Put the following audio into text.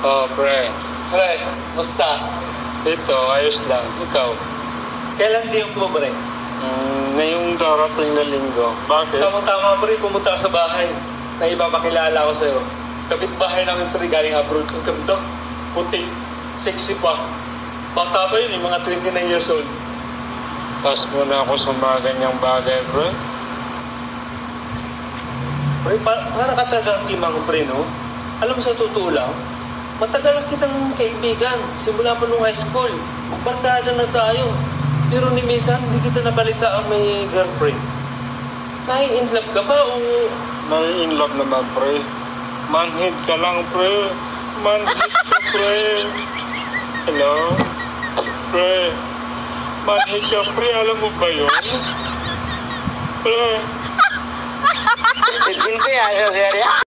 Oh, pre. Pre, musta? Ito, ayos lang. Ikaw? Kailan di yung mo, pre? Ngayong darating na linggo. Bakit? Tama-tama, pre, pumunta ka sa bahay. Na ipapakilala ko sa'yo. Kapit-bahay namin, pre, galing abroad. Ang ganda. Puti. Sexy pa. Bata pa yun, yung mga 29 years old. Pas mo na ako sa mga ganyang bagay, bro. Pre, para ka talagang timang, pre, no? Alam mo sa totoo lang, matagal lang kitang kaibigan. Simula pa nung high school. Magbarkada na tayo. Pero ni minsan, hindi kita nabalita ang may girlfriend. Nai-inlove ka ba o... Nai-inlove naman, pre. Manhid ka lang, pre. Manhid ka, pre. Hello? Pre. Manhid ka, pre. Alam mo ba yun? Pre. Ginti ya, saya